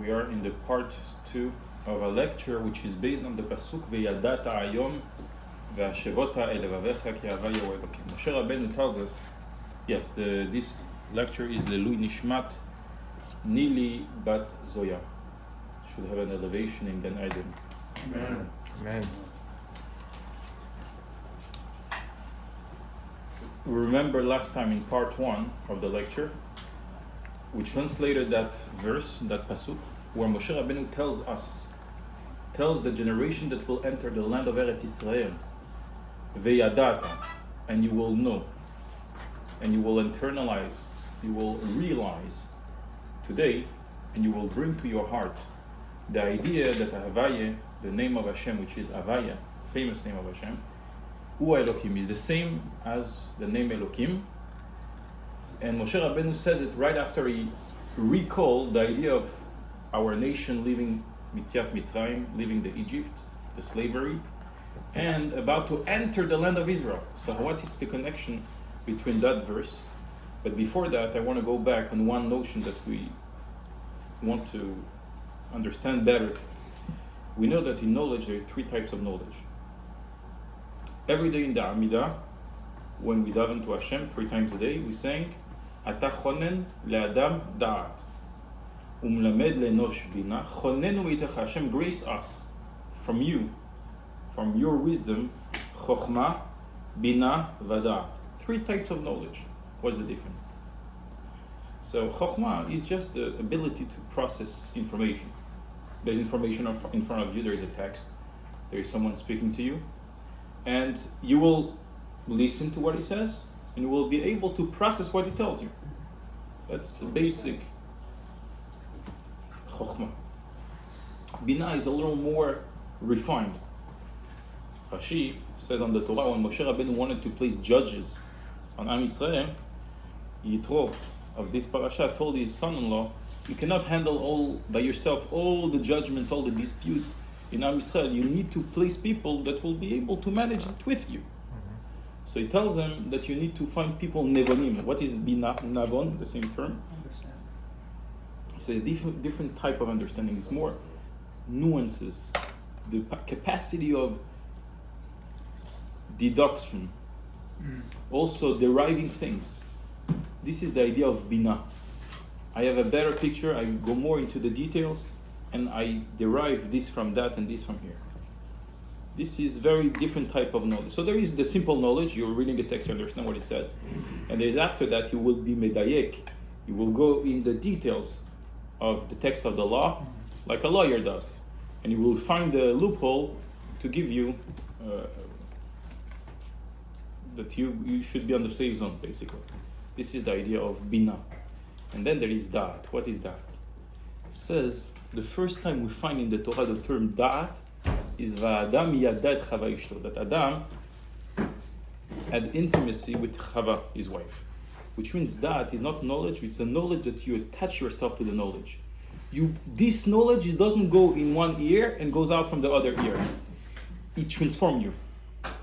We are in the part 2 of a lecture which is based on the pasuk V'yadata ayom v'ashevota el levavecha ki ahava Yahweh Elokim. Moshe Rabbeinu tells us, yes, this lecture is Lelui Nishmat Nili Bat Zoya. Should have an elevation in Gan Eden. Amen. Amen. Remember last time in part 1 of the lecture, we translated that verse, that pasuk, where Moshe Rabbeinu tells the generation that will enter the land of Eretz Israel, Veyadata, and you will know, and you will internalize, you will realize today, and you will bring to your heart the idea that Ahavaye, the name of Hashem, which is Avaya, famous name of Hashem, Hu Elokim, is the same as the name Elokim. And Moshe Rabbeinu says it right after he recalled the idea of our nation leaving Mitziat Mitzrayim, leaving the Egypt, the slavery, and about to enter the land of Israel. So what is the connection between that verse? But before that, I want to go back on one notion that we want to understand better. We know that in knowledge there are 3 types of knowledge. Every day in the Amidah, when we daven to Hashem 3 times a day, we sing Ata chonen le'adam da'at umlamed le'nosh bina chonenu mitecha. Hashem, grace us from you, from your wisdom, chokhmah, bina, v'da'at. 3 types of knowledge. What's the difference? So chokhmah is just the ability to process information. There's information in front of you, there is a text, there is someone speaking to you, and you will listen to what he says, and you will be able to process what he tells you. That's the basic chokhmah. Bina is a little more refined. Rashi says on the Torah, when Moshe Rabbeinu wanted to place judges on Am Yisrael, Yitro of this parasha told his son-in-law, you cannot handle all by yourself all the judgments, all the disputes in Am Yisrael. You need to place people that will be able to manage it with you. So he tells them that you need to find people nevonim. What is bina? Navon, the same term. Understand. It's a different type of understanding. It's more nuances, the capacity of deduction, also deriving things. This is the idea of bina. I have a better picture, I go more into the details, and I derive this from that and this from here. This is very different type of knowledge. So there is the simple knowledge, you're reading a text, you understand what it says. And there is after that, you will be medayek. You will go in the details of the text of the law, like a lawyer does. And you will find the loophole to give you that you should be on the safe zone, basically. This is the idea of bina. And then there is da'at. What is that? It says, the first time we find in the Torah the term da'at is va'adam yadad chava ishto, that Adam had intimacy with Chava, his wife. Which means da'at is not knowledge, it's a knowledge that you attach yourself to the knowledge. This knowledge, it doesn't go in one ear and goes out from the other ear. It transforms you.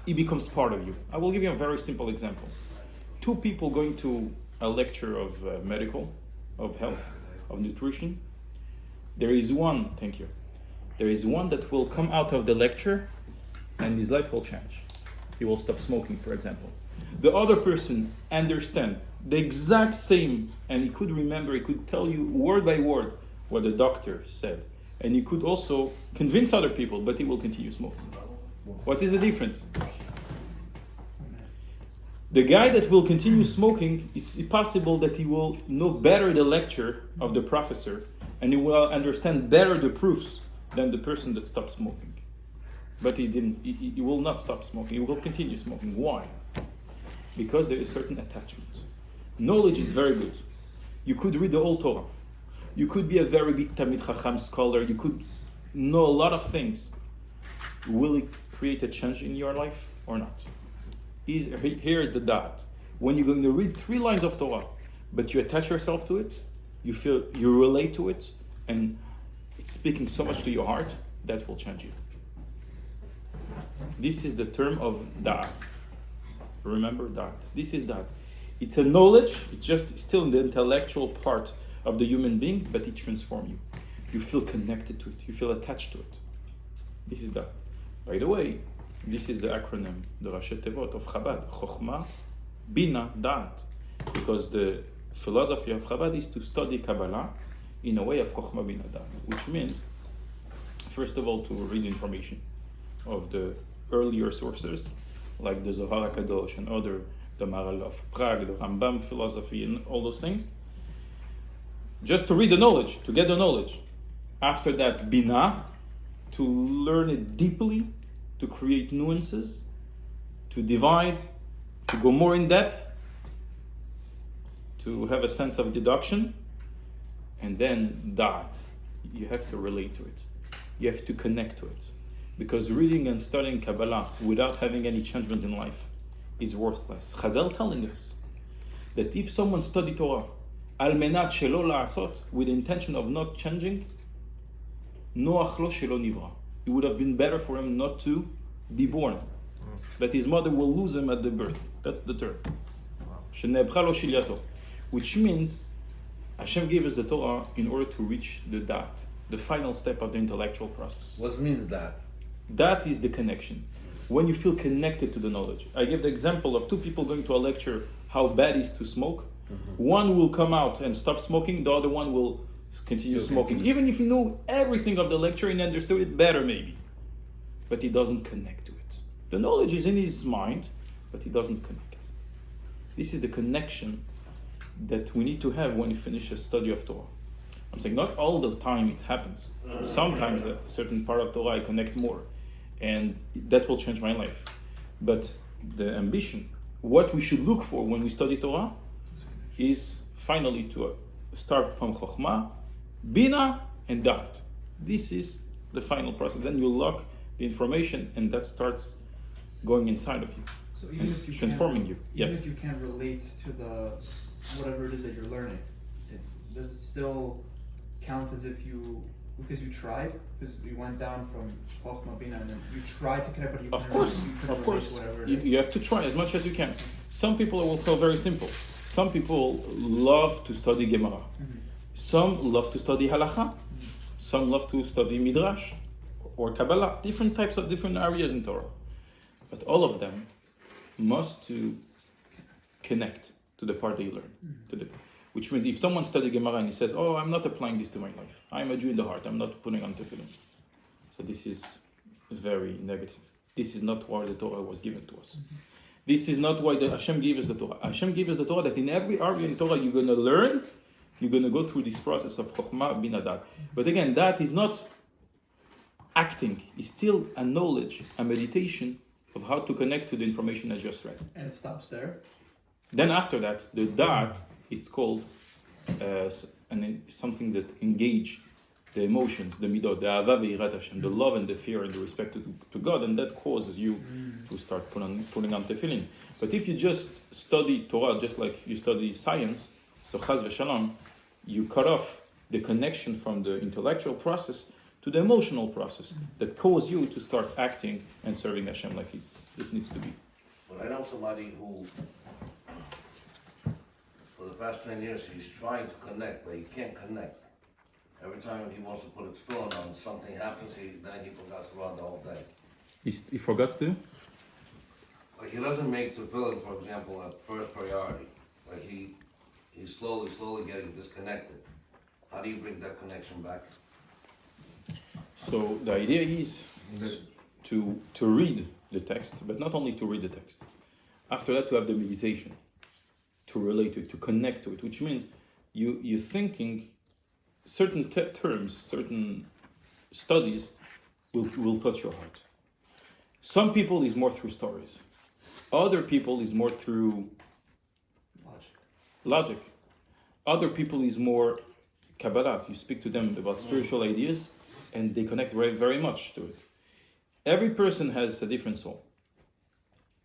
It becomes part of you. I will give you a very simple example. 2 people going to a lecture of medical, of health, of nutrition. There is one that will come out of the lecture and his life will change. He will stop smoking, for example. The other person understand the exact same, and he could remember, he could tell you word by word what the doctor said. And he could also convince other people, but he will continue smoking. What is the difference? The guy that will continue smoking, it's possible that he will know better the lecture of the professor and he will understand better the proofs than the person that stopped smoking. But he will not stop smoking, he will continue smoking. Why? Because there is certain attachment. Knowledge is very good. You could read the whole Torah. You could be a very big Talmid Chacham scholar. You could know a lot of things. Will it create a change in your life or not? Here is the da'at. When you're going to read 3 lines of Torah, but you attach yourself to it, you relate to it, and it's speaking so much to your heart, that will change you. This is the term of da'at. Remember that. This is that. It's a knowledge, it's just still in the intellectual part of the human being, but it transforms you. you feel connected to it, you feel attached to it. This is that. By the way, this is the acronym, the Rashi Tevot of Chabad, Chokhmah, Bina, Da'at. Because the philosophy of Chabad is to study Kabbalah in a way of Chokhmah, Bina, Da'at, which means, first of all, to read information of the earlier sources, like the Zohar HaKadosh and other, the Maral of Prague, the Rambam philosophy, and all those things. Just to read the knowledge, to get the knowledge. After that, Bina, to learn it deeply, to create nuances, to divide, to go more in depth, to have a sense of deduction, and then Da'at. You have to relate to it. You have to connect to it. Because reading and studying Kabbalah without having any changement in life is worthless. Chazal telling us that if someone studied Torah al menat shelo la'asot, with the intention of not changing, noach lo shelo nivra, it would have been better for him not to be born. That his mother will lose him at the birth. That's the term. Shenebcha lo shilyato. Which means Hashem gave us the Torah in order to reach the Dat, the final step of the intellectual process. What means that? That is the connection. When you feel connected to the knowledge. I give the example of two people going to a lecture how bad it is to smoke. One will come out and stop smoking, the other one will continue smoking. Even if he knew everything of the lecture and understood it better maybe. But he doesn't connect to it. The knowledge is in his mind, but he doesn't connect. This is the connection that we need to have when you finish a study of Torah. I'm saying not all the time it happens. Sometimes a certain part of Torah I connect more, and that will change my life. But the ambition, what we should look for when we study Torah, is finally to start from Chokhmah, Bina, and Da'at. This is the final process. Then you lock the information, and that starts going inside of you. So even if you transforming you, even yes. if you can't relate to the whatever it is that you're learning, does it still count as if you, because you tried, because you went down from Chokhmah Bina and then you tried to connect, but you Of couldn't course, relate, you couldn't of relate course. to whatever it You, is. you have to try as much as you can. Some people will feel very simple. Some people love to study Gemara. Some love to study Halacha. Some love to study Midrash or Kabbalah. Different types of different areas in Torah. But all of them must to connect to the part they learn. Which means if someone studies Gemara and he says, oh, I'm not applying this to my life. I'm a Jew in the heart. I'm not putting on tefillin. So this is very negative. This is not why the Torah was given to us. This is not why the Hashem gave us the Torah. Hashem gave us the Torah that in every area in Torah you're going to learn, you're going to go through this process of Chokhmah Bina Dat. But again, that is not acting. It's still a knowledge, a meditation of how to connect to the information I just read. And it stops there. Then after that, the Dat, it's called something that engage the emotions, the midot, the ava ve'irat Hashem, the love and the fear and the respect to God, and that causes you to start putting on tefillin. But if you just study Torah just like you study science, so chaz v'shalom, you cut off the connection from the intellectual process to the emotional process that cause you to start acting and serving Hashem like it needs to be. But I know somebody who, for the past 10 years, he's trying to connect, but he can't connect. Every time he wants to put a tefillin on, something happens, then he forgets to run the whole day. He forgets to? Like he doesn't make tefillin, for example, a first priority. Like he's slowly getting disconnected. How do you bring that connection back? So the idea is to read the text, but not only to read the text. After that, to have the meditation, to relate to it, to connect to it, which means you're thinking certain terms, certain studies will touch your heart. Some people is more through stories. Other people is more through logic. Other people is more Kabbalah. You speak to them about spiritual ideas and they connect very, very much to it. Every person has a different soul.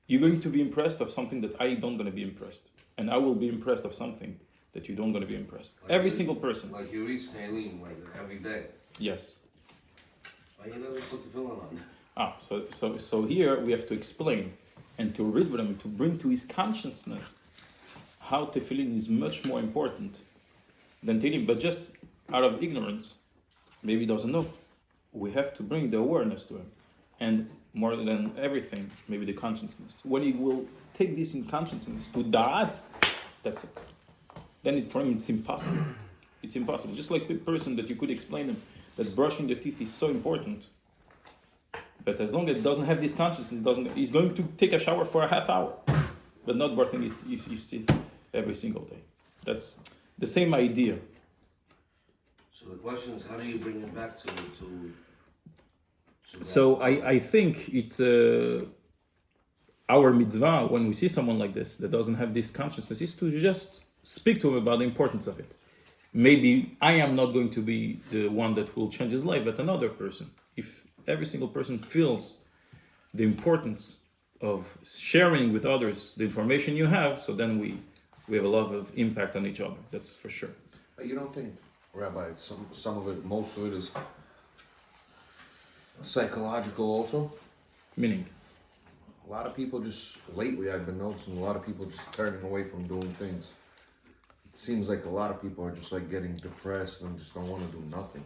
You're going to be impressed of something that I don't going to be impressed. And I will be impressed of something that you don't going to be impressed. Like every single person. Like you read Tehillim like every day. Yes. Why you never put tefillin on? So here we have to explain and to read with him, to bring to his consciousness how tefillin is much more important than Tehillim. But just out of ignorance, maybe he doesn't know. We have to bring the awareness to him. And more than everything, maybe the consciousness. When he will take this in consciousness to da'at, that's it. Then for him it's impossible. It's impossible. Just like the person that you could explain him that brushing the teeth is so important. But as long as it doesn't have this consciousness, he's going to take a shower for a half hour, but not brushing his teeth every single day. That's the same idea. So the question is, how do you bring it back to So I think it's our mitzvah when we see someone like this that doesn't have this consciousness is to just speak to him about the importance of it. Maybe I am not going to be the one that will change his life, but another person. If every single person feels the importance of sharing with others the information you have, so then we have a lot of impact on each other. That's for sure. But you don't think, Rabbi, some of it, most of it is psychological also? Meaning? A lot of people just, lately I've been noticing a lot of people just turning away from doing things. It seems like a lot of people are just like getting depressed and just don't want to do nothing.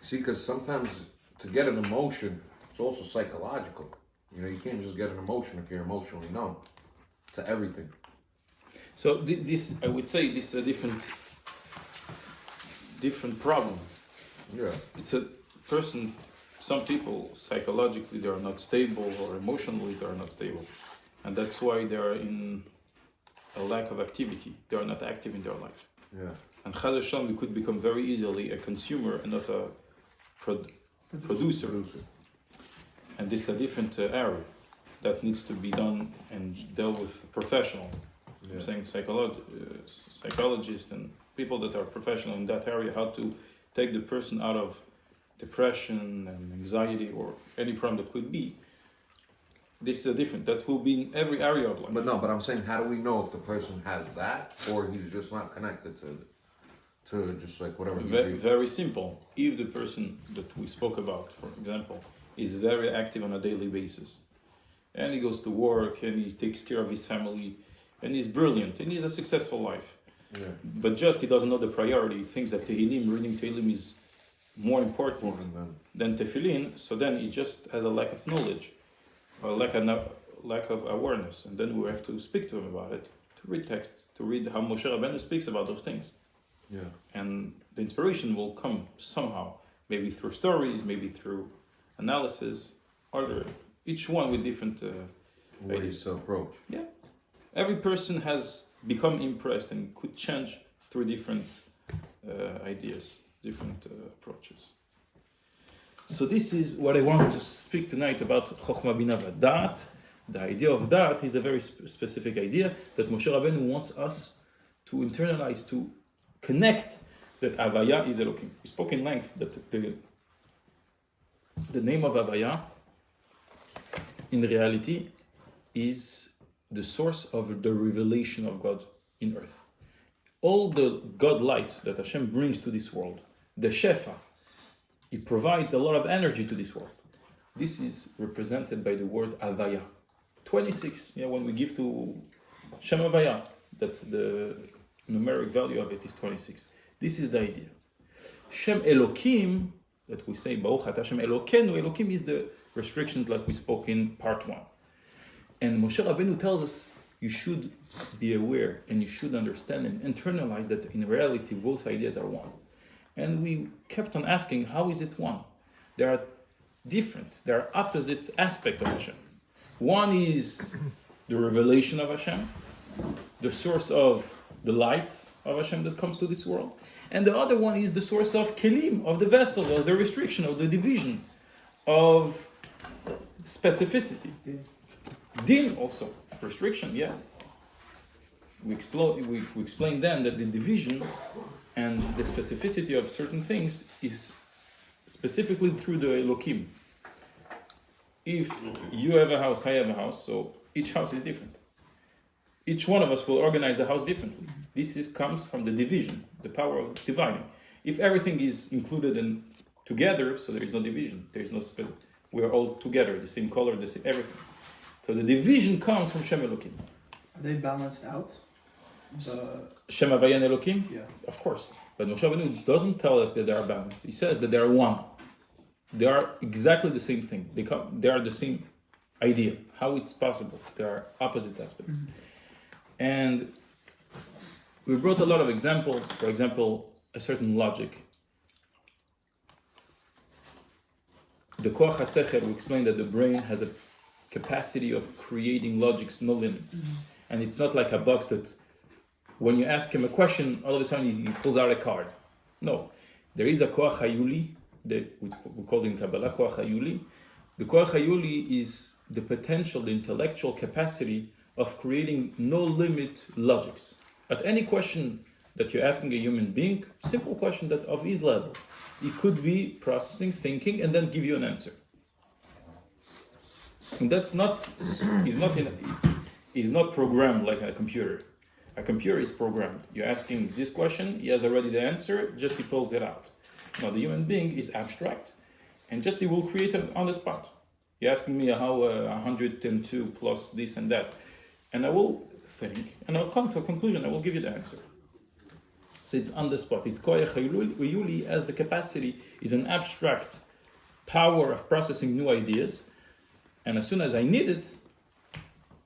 See, because sometimes to get an emotion, it's also psychological. You know, you can't just get an emotion if you're emotionally numb to everything. So this, I would say, this is a different problem. Yeah. It's a person, some people psychologically they are not stable or emotionally they are not stable. And that's why they are in a lack of activity. They are not active in their life. Yeah. And Chaz Hashem, we could become very easily a consumer and not a producer. And this is a different area that needs to be done and dealt with professional. Yeah. I'm saying psychologists and people that are professional in that area, how to take the person out of depression and anxiety or any problem that could be. This is a different, that will be in every area of life. But I'm saying, how do we know if the person has that or he's just not connected to just like whatever he's reading? Very simple. If the person that we spoke about, for example, is very active on a daily basis, and he goes to work and he takes care of his family, and he's brilliant and he's a successful life. Yeah. But just he doesn't know the priority. He thinks that Tehillim, reading Tehillim is more important than Tefillin, so then he just has a lack of knowledge, or lack of awareness, and then we have to speak to him about it, to read texts, to read how Moshe Rabbeinu speaks about those things. Yeah. And the inspiration will come somehow, maybe through stories, maybe through analysis, or each one with different Ways to approach. Yeah. Every person has become impressed and could change through different ideas, different approaches. So this is what I want to speak tonight about Chokhmah Bina V'Da'at. The idea of Da'at is a very specific idea that Moshe Rabbeinu wants us to internalize, to connect that Havaya is Elokim. We spoke in length that the name of Havaya in reality is the source of the revelation of God in earth. All the God light that Hashem brings to this world, the Shefa, it provides a lot of energy to this world. This is represented by the word Havaya. 26, when we give to Shem Havaya, that the numeric value of it is 26. This is the idea. Shem Elokim, that we say, Baruch Ata Shem Elokenu, Elokim is the restrictions like we spoke in part 1. And Moshe Rabbeinu tells us you should be aware and you should understand and internalize that in reality both ideas are one. And we kept on asking, how is it one? There are different, there are opposite aspects of Hashem. One is the revelation of Hashem, the source of the light of Hashem that comes to this world. And the other one is the source of kelim, of the vessel, of the restriction, of the division, of specificity. Din also, restriction, yeah. We explained then that the division and the specificity of certain things is specifically through the Elokim. If you have a house, I have a house, so each house is different. Each one of us will organize the house differently. This comes from the division, the power of dividing. If everything is included and together, so there is no division, there is no space. We are all together, the same color, the same everything. So the division comes from Shem Elokim. Are they balanced out? Shem Havaya and Elokim? Yeah. Of course. But Moshe Rabbeinu doesn't tell us that they are balanced. He says that they are one. They are exactly the same thing. They are the same idea. How it's possible? They are opposite aspects. And we brought a lot of examples. For example, a certain logic. The koach hasechel, we explained that the brain has a capacity of creating logics, no limits. And it's not like a box that when you ask him a question, all of a sudden he pulls out a card. No, there is a koach hayuli, we call it in Kabbalah koach hayuli. The koach hayuli is the potential, the intellectual capacity of creating no limit logics. At any question that you're asking a human being, simple question that of his level, he could be processing, thinking, and then give you an answer. And that's not, he's not programmed like a computer. A computer is programmed. You're asking this question, he has already the answer, just he pulls it out. Now the human being is abstract, and just he will create it on the spot. You're asking me how 102 plus this and that, and I will think, and I'll come to a conclusion, I will give you the answer. So it's on the spot. It's koach hayuli as the capacity, is an abstract power of processing new ideas, and as soon as I need it,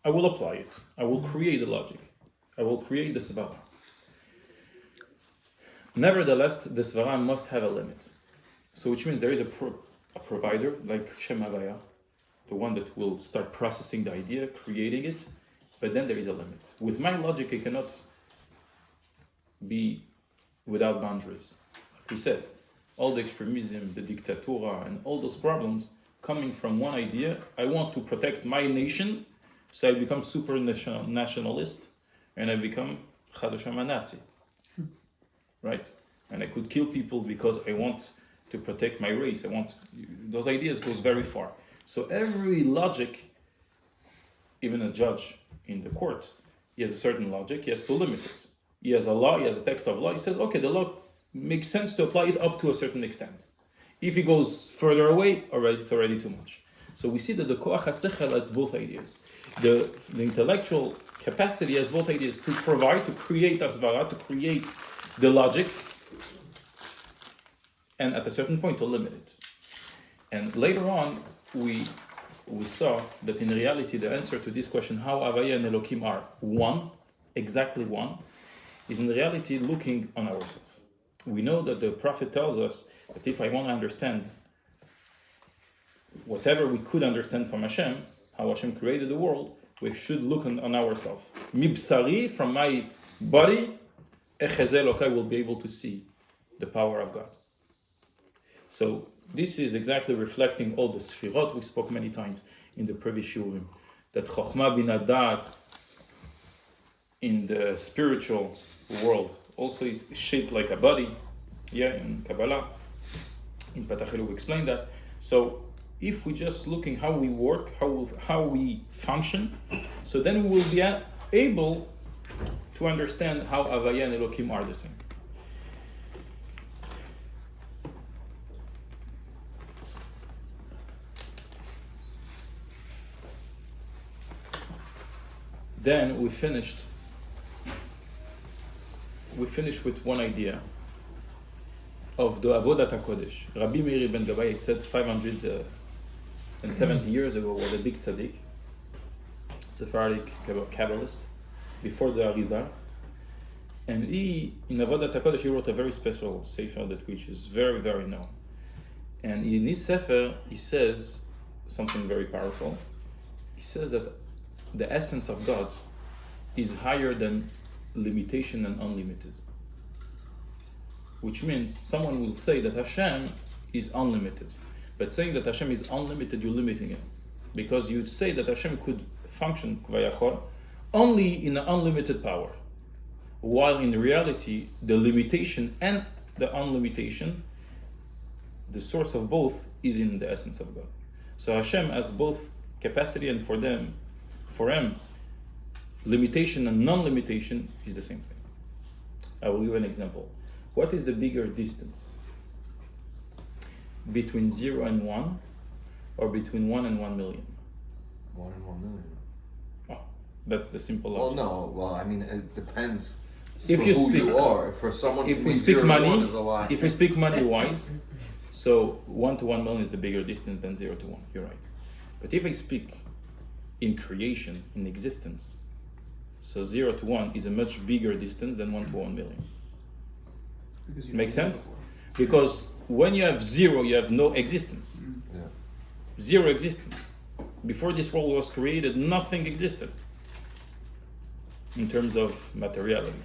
I will apply it. I will create the logic. I will create the svara. Nevertheless, the svara must have a limit. So which means there is a provider, like Shem Havaya, the one that will start processing the idea, creating it, but then there is a limit. With my logic, it cannot be without boundaries. Like we said, all the extremism, the dictatura, and all those problems coming from one idea. I want to protect my nation, so I become super nationalist, and I become Chaz Hashem a Nazi, right? And I could kill people because I want to protect my race. Those ideas goes very far. So every logic, even a judge in the court, he has a certain logic. He has to limit it. He has a law. He has a text of law. He says, okay, the law makes sense to apply it up to a certain extent. If it goes further away, it's already too much. So we see that the koach hasechel has both ideas. The intellectual capacity has both ideas to provide, to create asvara, to create the logic, and at a certain point to limit it. And later on, we saw that in reality the answer to this question, how Havaya and Elokim are one, exactly one, is in reality looking on ourselves. We know that the Prophet tells us that if I want to understand whatever we could understand from Hashem, how Hashem created the world, we should look on ourselves. Mibsari, from my body, Echezel will be able to see the power of God. So this is exactly reflecting all the sfirot we spoke many times in the previous shurim, that Chochmah bin Adat in the spiritual world also is shaped like a body. In Kabbalah, in Patachilu we explain that. So if we just looking how we work, how we function, so then we will be able to understand how Havaya and Elokim are the same. Then we finished with one idea of the Avodat HaKodesh. Rabbi Meir ben Gabbai said 570 years ago, was a big tzaddik, Sephardic Kabbalist, before the Arizal. And he, in Avodat HaKodesh, he wrote a very special sefer which is very, very known. And in his sefer, he says something very powerful. He says that the essence of God is higher than limitation and unlimited. Which means someone will say that Hashem is unlimited. But saying that Hashem is unlimited, you're limiting him. Because you say that Hashem could function kvayachor only in an unlimited power. While in reality, the limitation and the unlimitation, the source of both is in the essence of God. So Hashem has both capacity, and for him, limitation and non-limitation is the same thing. I will give an example. What is the bigger distance? Between 0 and 1, or between 1 and 1 million? 1 in 1 million. Oh, that's the simple Well, logic. no. Well, I mean, it depends. if for you who speak, you are. For someone if to we be speak 0 to 1 money, is a lie. if we speak money wise, so 1 to 1 million is the bigger distance than 0 to 1. You're right. But if I speak in creation, in existence, so 0 to 1 is a much bigger distance than 1 to 1 million. Because you Makes don't know sense? before. Because when you have 0, you have no existence. Yeah. 0 existence. Before this world was created, nothing existed in terms of materiality.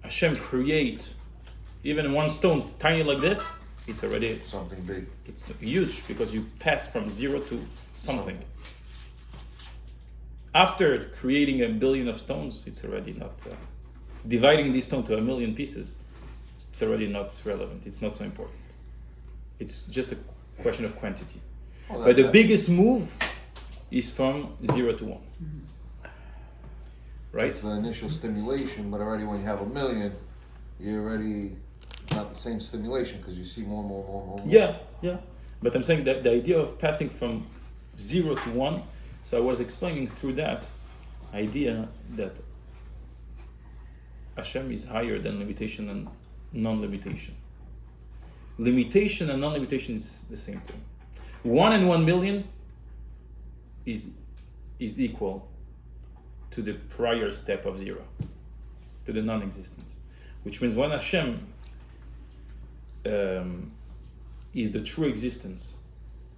Hashem create even one stone tiny like this, it's already, Something big. it's huge because you pass from 0 to something. After creating a billion of stones, it's already not, dividing this stone to 1,000,000 pieces, it's already not relevant, it's not so important. It's just a question of quantity. Well, But the that- biggest move is from 0 to 1. Right? It's the initial stimulation, but already when you have 1,000,000, you're already not the same stimulation because you see more. Yeah, yeah. But I'm saying that the idea of passing from 0 to 1, so I was explaining through that idea that Hashem is higher than limitation and non-limitation. Limitation and non-limitation is the same thing. 1 and 1,000,000 is equal to the prior step of 0, to the non-existence. Which means when Hashem is the true existence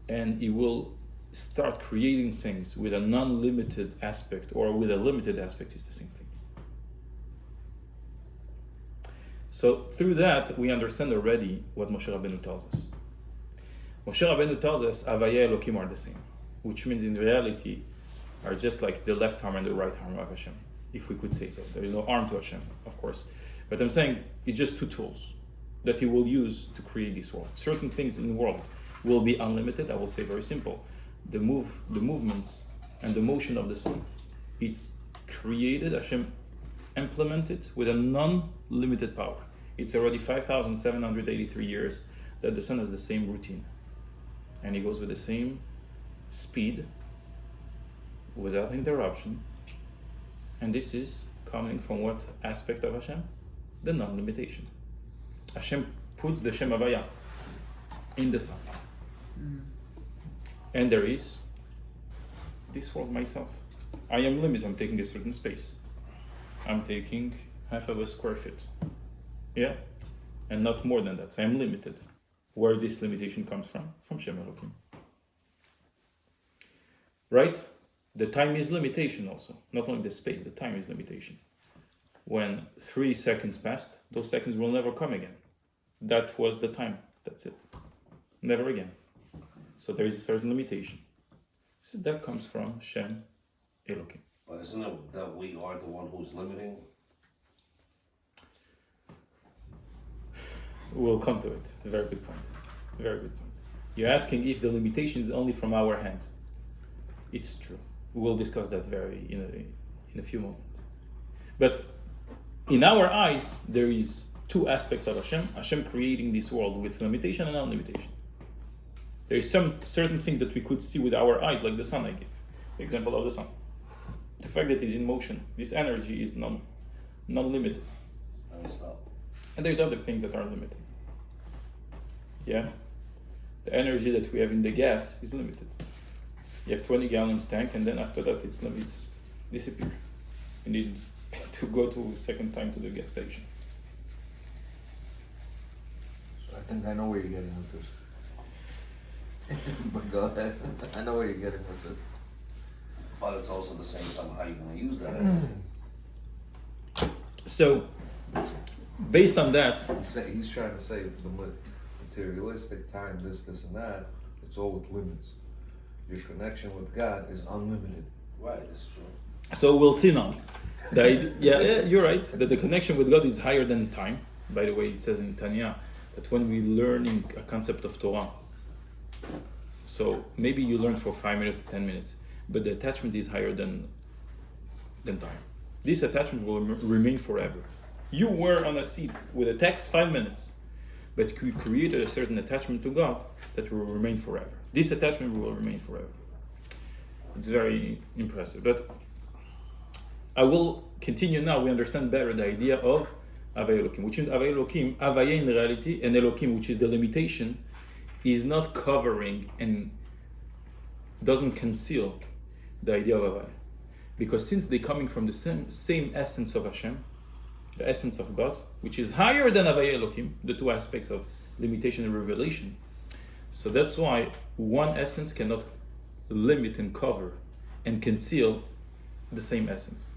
and he will start creating things with a non-limited aspect or with a limited aspect, is the same thing. So through that we understand already what Moshe Rabbeinu tells us. Moshe Rabbeinu tells us Havaya Elokim are the same, which means in reality are just like the left arm and the right arm of Hashem, if we could say so. There is no arm to Hashem, of course. But I'm saying it's just two tools that he will use to create this world. Certain things in the world will be unlimited. I will say very simple. The movements and the motion of the sun is created, Hashem implemented with a non-limited power. It's already 5,783 years that the sun has the same routine. And he goes with the same speed, without interruption. And this is coming from what aspect of Hashem? The non-limitation. Hashem puts the Shem Havaya in the sun. And there is this world myself. I am limited, I'm taking a certain space. I'm taking half of a square foot. Yeah? And not more than that. So I'm limited. Where this limitation comes from? From Shem Elokim. Right? The time is limitation also. Not only the space, the time is limitation. When 3 seconds passed, those seconds will never come again. That was the time. That's it. Never again. So there is a certain limitation. So that comes from Shem Elokim. But isn't it that we are the one who's limiting? We'll come to it. A very good point. Very good point. You're asking if the limitation is only from our hand. It's true. We will discuss that in a few moments. But in our eyes, there is two aspects of Hashem. Hashem creating this world with limitation and non-limitation. There is some certain things that we could see with our eyes, like the sun. I gave the example of the sun. The fact that it's in motion, this energy is non-limited. And stop. And there's other things that are limited. Yeah? The energy that we have in the gas is limited. You have 20 gallons tank, and then after that it's disappear. You need to go to a second time to the gas station. So I think I know where you're getting with this. But go ahead. I know where you're getting with this. But it's also the same time how you're going to use that energy. So, based on that, He's trying to say the materialistic time, this and that, it's all with limits. Your connection with God is unlimited. Right, it's true. so we'll see now. Yeah, you're right. That the connection with God is higher than time. By the way, it says in Tanya that when we're learning a concept of Torah, so maybe you learn for 5 minutes, 10 minutes, but the attachment is higher than time. This attachment will remain forever. You were on a seat with a text 5 minutes, but you created a certain attachment to God that will remain forever. This attachment will remain forever. It's very impressive. But I will continue now. We understand better the idea of Havaya Elokim, which is Havaya Elokim. Havaya in reality, and Elokim, which is the limitation, is not covering and doesn't conceal the idea of Havaya. Because since they're coming from the same essence of Hashem, the essence of God, which is higher than Havaya Elokim, the two aspects of limitation and revelation. So that's why one essence cannot limit and cover and conceal the same essence.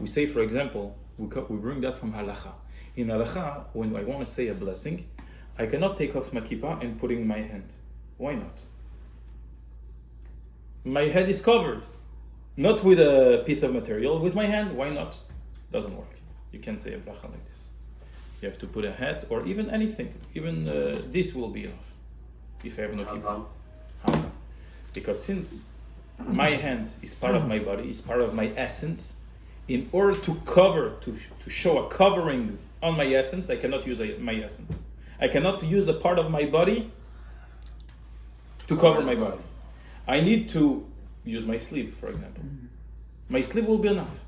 We say, for example, we bring that from halacha. In halacha, when I want to say a blessing, I cannot take off my kippah and put it in my hand. Why not? My head is covered, not with a piece of material, with my hand. Why not? Doesn't work. You can't say a bracha like this. You have to put a hat or even anything. Even this will be enough. If I have no kippah. How come? Because since my hand is part of my body, is part of my essence, in order to cover, to show a covering on my essence, I cannot use my essence. I cannot use a part of my body to cover my body. I need to use my sleeve, for example. My sleeve will be enough.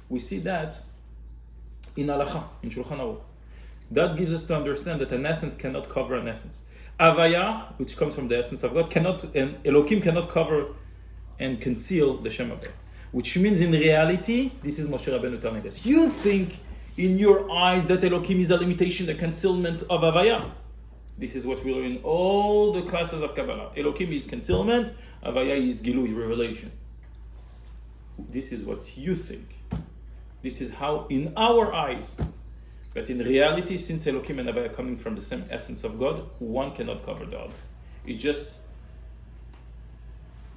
We see that in halacha, in Shulchan Aruch. That gives us to understand that an essence cannot cover an essence. Havaya, which comes from the essence of God, and Elokim cannot cover and conceal the Shem Havaya. Which means in reality, this is Moshe Rabbeinu telling us. You think in your eyes that Elokim is a limitation, a concealment of Havaya. This is what we learn in all the classes of Kabbalah. Elokim is concealment, Havaya is Gilui, revelation. This is what you think. This is how in our eyes. But in reality, since Elokim and Havaya are coming from the same essence of God, one cannot cover the other. It's just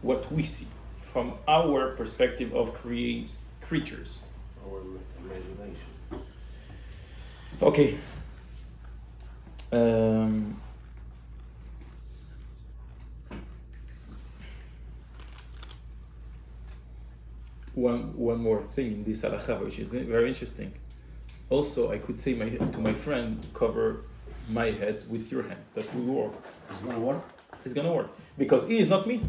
what we see from our perspective of creatures. Our imagination. Okay. One more thing in this halacha, which is very interesting. Also, I could say to my friend, cover my head with your hand. That will work. It's gonna work? It's gonna work. Because he is not me.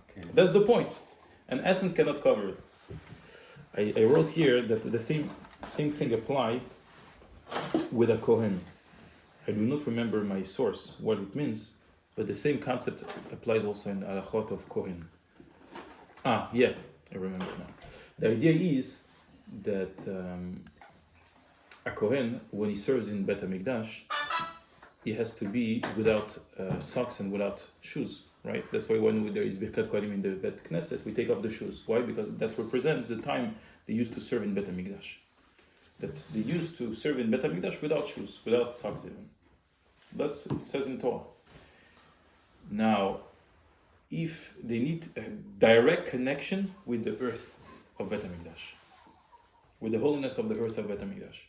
Okay. That's the point. An essence cannot cover it. I wrote here that the same thing apply with a Kohen. I do not remember my source, what it means, but the same concept applies also in the halachot of Kohen. Yeah, I remember now. The idea is that a Kohen, when he serves in Bet HaMikdash, he has to be without socks and without shoes, right? That's why when there is Birkat Kohanim in the Bet Knesset, we take off the shoes. Why? Because that represents the time they used to serve in Bet HaMikdash. That they used to serve in Bet HaMikdash without shoes, without socks even. That's it says in Torah. Now, if they need a direct connection with the earth of Bet HaMikdash, with the holiness of the earth of Bet HaMikdash.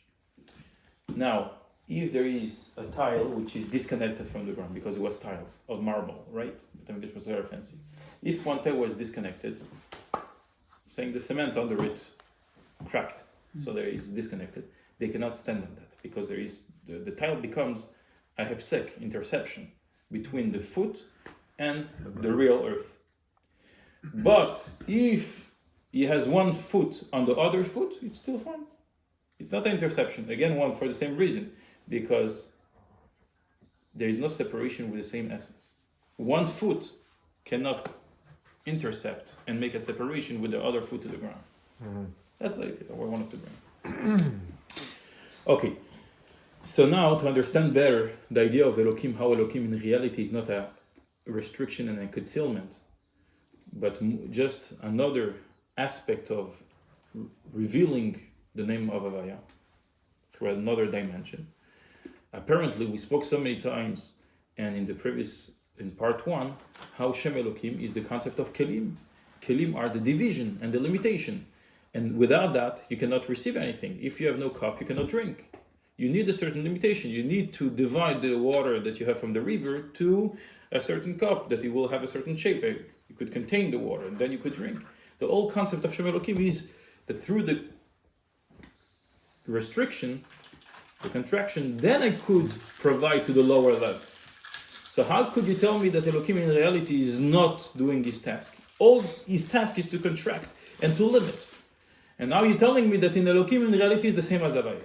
Now, if there is a tile which is disconnected from the ground because it was tiles of marble, right? Bet HaMikdash was very fancy. If one tile was disconnected, saying the cement under it cracked, so there is disconnected, they cannot stand on that because there is the tile becomes a hefsek, interception between the foot and the real earth. But if he has one foot on the other foot, it's still fine. It's not an interception. Again, one for the same reason, because there is no separation with the same essence. One foot cannot intercept and make a separation with the other foot to the ground. Mm-hmm. That's the idea I wanted to bring. Okay, so now to understand better the idea of Elokim, how Elokim in reality is not a restriction and a concealment, but just another aspect of revealing the name of Havaya through another dimension. Apparently, we spoke so many times, and in part 1, how Shem Elokim is the concept of Kelim. Kelim are the division and the limitation. And without that, you cannot receive anything. If you have no cup, you cannot drink. You need a certain limitation. You need to divide the water that you have from the river to a certain cup that it will have a certain shape. You could contain the water, and then you could drink. The whole concept of Shem Elokim is that through the restriction, the contraction, then I could provide to the lower level. So how could you tell me that Elokim in reality is not doing his task? All his task is to contract and to limit. And now you're telling me that in Elohim in reality is the same as Havaya.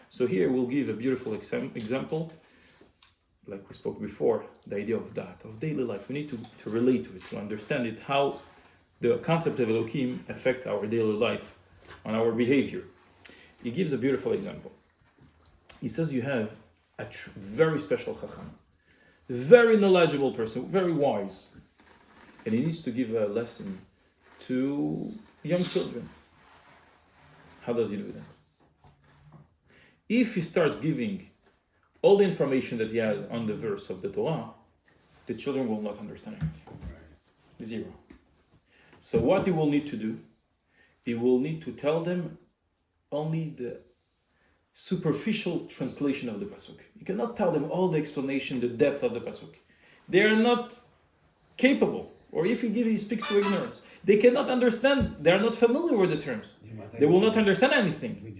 So here we'll give a beautiful example, like we spoke before, the idea of that, of daily life. We need to relate to it, to understand it, how the concept of Elohim affects our daily life, on our behavior. He gives a beautiful example. He says you have a very special Chacham, very knowledgeable person, very wise, and he needs to give a lesson to young children. How does he do that? If he starts giving all the information that he has on the verse of the Torah, the children will not understand it. Zero. So what he will need to do, he will need to tell them only the superficial translation of the pasuk. You cannot tell them all the explanation, the depth of the pasuk. They are not capable. Or if he speaks to ignorance, they cannot understand. They are not familiar with the terms. They will not understand anything.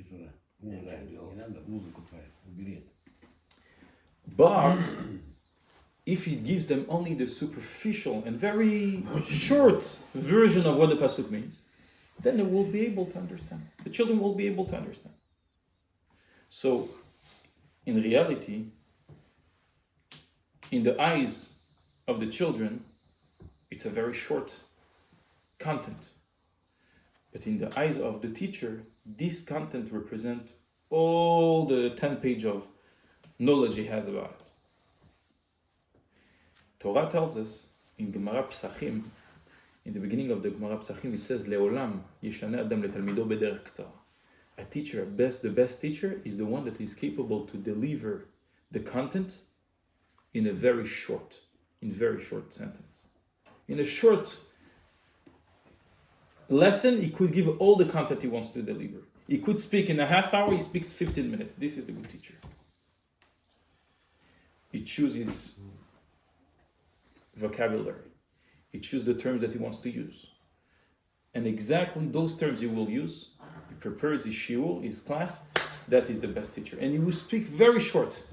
But if he gives them only the superficial and very short version of what the pasuk means, then they will be able to understand. The children will be able to understand. So, in reality, in the eyes of the children, it's a very short content. But in the eyes of the teacher, this content represents all the 10 pages of knowledge he has about it. Torah tells us in Gemara Psachim, in the beginning of the Gemara Psachim, it says, Leolam yeshane adam letalmido bederech ktsara. A teacher, the best teacher, is the one that is capable to deliver the content in a very short sentence. In a short lesson, he could give all the content he wants to deliver. He could speak in a half hour, he speaks 15 minutes. This is the good teacher. He chooses vocabulary. He chooses the terms that he wants to use. And exactly those terms he will use, he prepares his shiur, his class, that is the best teacher. And he will speak very short.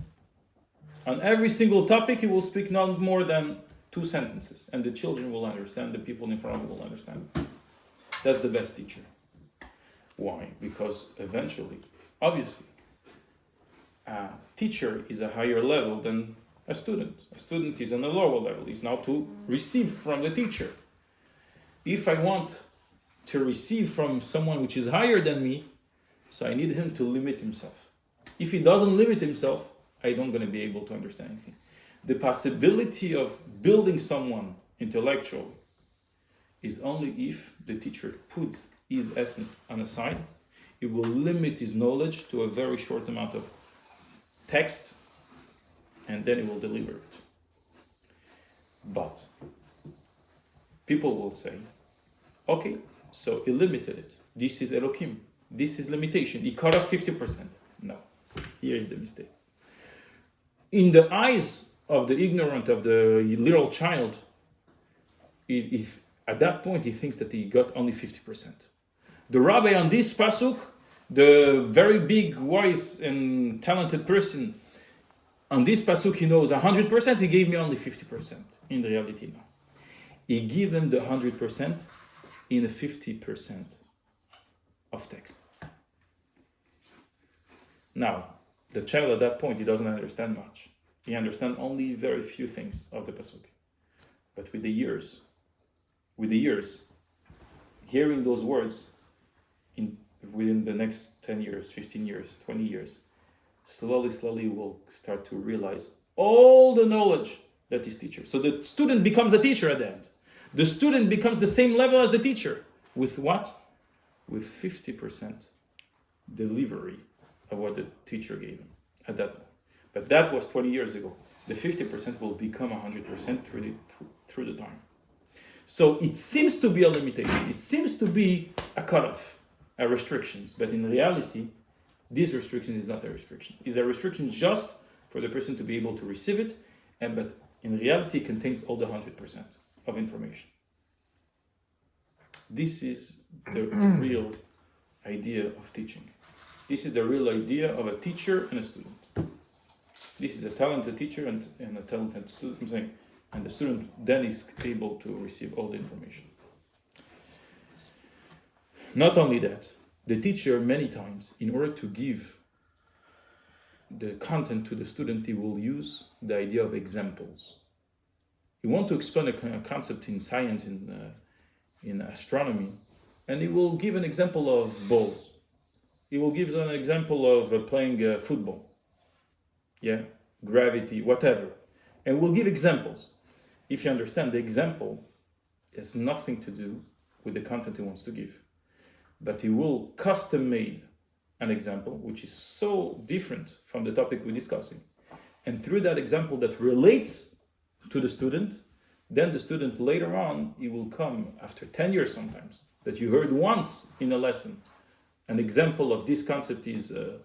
On every single topic, he will speak not more than 2 sentences. And the children will understand, the people in front of him will understand. That's the best teacher. Why? Because eventually, obviously, a teacher is a higher level than a student. A student is on a lower level. He's now to receive from the teacher. If I want to receive from someone which is higher than me, so I need him to limit himself. If he doesn't limit himself, I'm not going to be able to understand anything. The possibility of building someone intellectually is only if the teacher puts his essence on a side. He will limit his knowledge to a very short amount of text, and then he will deliver it. But people will say, okay, so he limited it. This is Elohim. This is limitation. He cut off 50%. No, here is the mistake. In the eyes of the ignorant, of the little child, at that point he thinks that he got only 50%. The Rabbi on this pasuk, the very big, wise and talented person, on this pasuk he knows 100%, he gave me only 50%. In reality, no. He gave him the 100% in a 50% of text. Now, the child at that point, he doesn't understand much. He understands only very few things of the pasuk. But with the years, hearing those words within the next 10 years, 15 years, 20 years, slowly will start to realize all the knowledge that is teacher. So the student becomes a teacher at the end. The student becomes the same level as the teacher. With what? With 50% delivery of what the teacher gave him at that point. But that was 20 years ago. The 50% will become 100% through the time. So it seems to be a limitation. It seems to be a cutoff, a restrictions. But in reality, this restriction is not a restriction. It's a restriction just for the person to be able to receive it. But in reality, it contains all the 100% of information. This is the real idea of teaching. This is the real idea of a teacher and a student. This is a talented teacher and a talented student. I'm saying, and the student then is able to receive all the information. Not only that, the teacher many times, in order to give the content to the student, he will use the idea of examples. You want to explain a concept in science, in astronomy, and he will give an example of balls. He will give an example of playing football. Yeah, gravity, whatever. And we'll give examples. If you understand, the example has nothing to do with the content he wants to give. But he will custom made an example which is so different from the topic we're discussing. And through that example that relates to the student, then the student later on, he will come after 10 years sometimes, that you heard once in a lesson. An example of this concept is an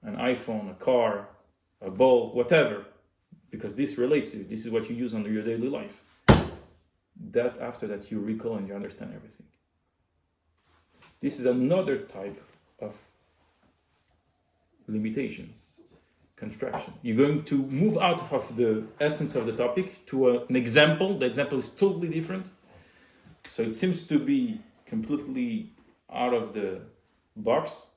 iPhone, a car, a ball, whatever, because this relates to you. This is what you use under your daily life. That after that you recall and you understand everything. This is another type of limitation, construction. You're going to move out of the essence of the topic to an example. The example is totally different. So it seems to be completely out of the box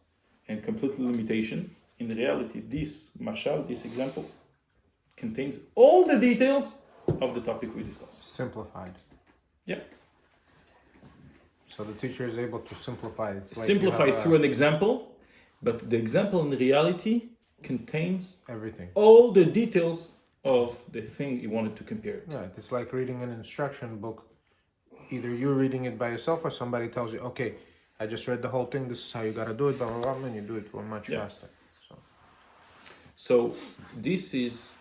and completely limitation. In reality, this mashal, this example, contains all the details of the topic we discussed. Simplified. Yeah. So the teacher is able to simplify it. It's like Simplify through an example, but the example in reality contains everything. all the details of the thing you wanted to compare it to. Right. It's like reading an instruction book. Either you're reading it by yourself or somebody tells you, okay, I just read the whole thing, this is how you gotta do it, blah, blah, blah, and you do it much faster. So this is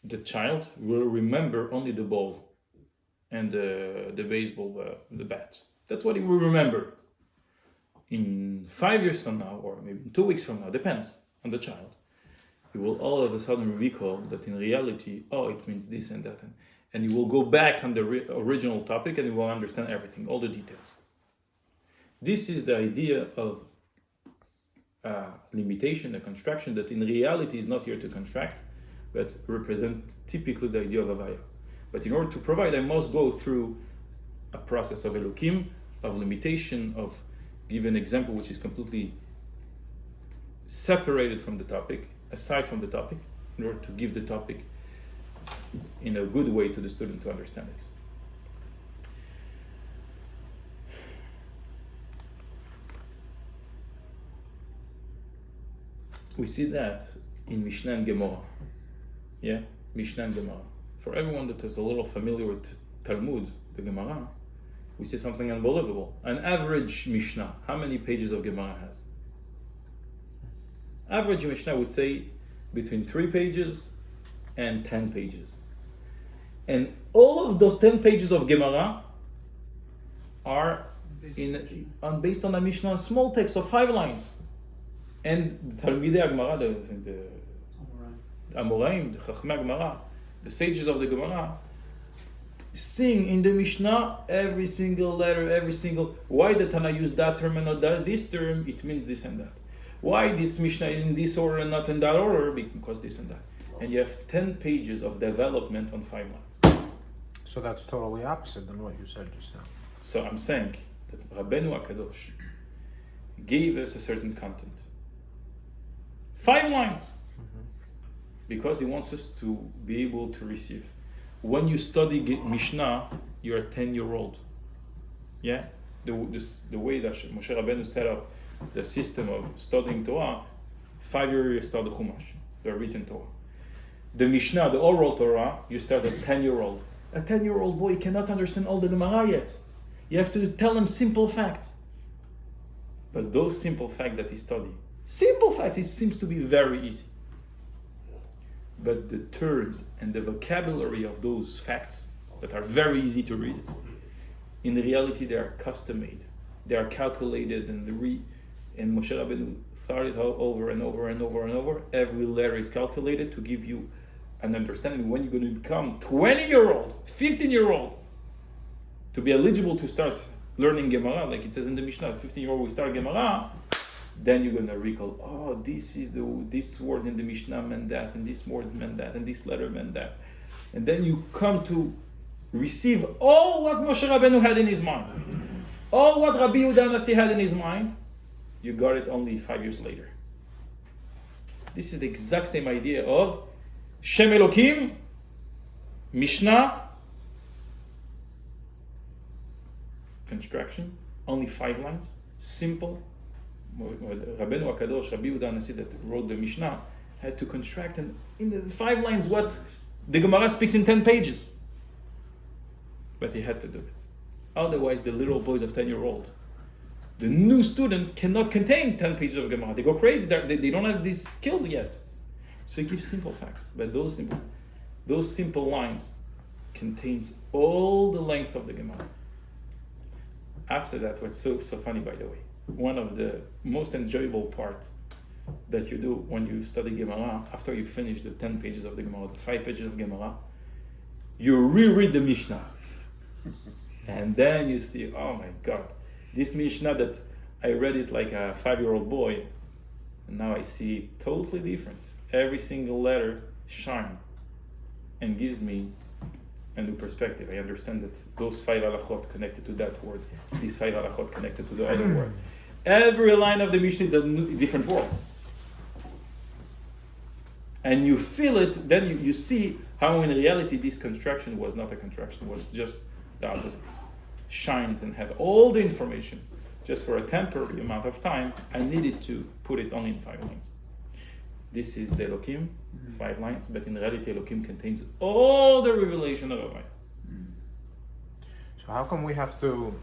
the child will remember only the ball and the baseball, the bat. That's what he will remember. In 5 years from now, or maybe 2 weeks from now, depends on the child, he will all of a sudden recall that in reality, oh, it means this and that. And he will go back on the original topic and he will understand everything, all the details. This is the idea of limitation, a construction that in reality is not here to construct, but represent typically the idea of Havaya. But in order to provide, I must go through a process of Elokim, of limitation, of give an example which is completely separated from the topic, aside from the topic, in order to give the topic in a good way to the student to understand it. We see that in Mishnah and Gemara. Yeah, Mishnah and Gemara. For everyone that is a little familiar with Talmud, the Gemara, we see something unbelievable. An average Mishnah, how many pages of Gemara has? Average Mishnah would say between 3 pages and 10 pages. And all of those 10 pages of Gemara are based on a Mishnah, a small text of 5 lines. And the Talmidei Gemara, the Amoraim, the Chachmei Gemara, the sages of the Gemara, sing in the Mishnah every single letter, every single. Why the Tana use that term and not this term? It means this and that. Why this Mishnah in this order and not in that order? Because this and that. And you have 10 pages of development on 5 lines. So that's totally opposite than what you said just now. So I'm saying that Rabbeinu HaKadosh gave us a certain content. 5 lines. Because he wants us to be able to receive. When you study Mishnah, you're a 10-year-old. Yeah? The way that Moshe Rabbeinu set up the system of studying Torah, 5 years you start the Chumash, the written Torah. The Mishnah, the oral Torah, you start a 10-year-old. A 10-year-old boy cannot understand all the Gemara yet. You have to tell him simple facts. But those simple facts that he studies, simple facts, it seems to be very easy. But the terms and the vocabulary of those facts that are very easy to read, in reality they are custom made. They are calculated and Moshe Rabbeinu thought it over and over and over and over. Every letter is calculated to give you an understanding when you're going to become 20-year-old, 15-year-old, to be eligible to start learning Gemara, like it says in the Mishnah, 15-year-old we start Gemara. Then you're gonna recall, oh, this word in the Mishnah meant that, and this word meant that, and this letter meant that. And then you come to receive all what Moshe Rabbeinu had in his mind, all what Rabbi Yehuda Nasi had in his mind, you got it only 5 years later. This is the exact same idea of Shem Elokim, Mishnah, construction, only 5 lines, simple. Rabbeinu HaKadosh, Rabbi Yehuda Nasi that wrote the Mishnah, had to construct in the 5 lines what the Gemara speaks in 10 pages. But he had to do it. Otherwise, the little boys of 10-year-old, the new student cannot contain 10 pages of Gemara. They go crazy. They don't have these skills yet. So he gives simple facts. But those simple lines contains all the length of the Gemara. After that, what's so funny, by the way, one of the most enjoyable part that you do when you study Gemara, after you finish the 10 pages of the Gemara, the 5 pages of Gemara, you reread the Mishnah. And then you see, oh my God, this Mishnah that I read it like a 5-year-old boy, and now I see it totally different. Every single letter shine and gives me a new perspective. I understand that those 5 halachot connected to that word, these 5 halachot connected to the other word. Every line of the Mishnah is a different word. And you feel it, then you see how in reality this construction was not a construction, was just the opposite. Shines and have all the information. Just for a temporary amount of time, I needed to put it only in 5 lines. This is the Elokim, 5 lines, but in reality Elokim contains all the revelation of Rabbi. So how come we have to?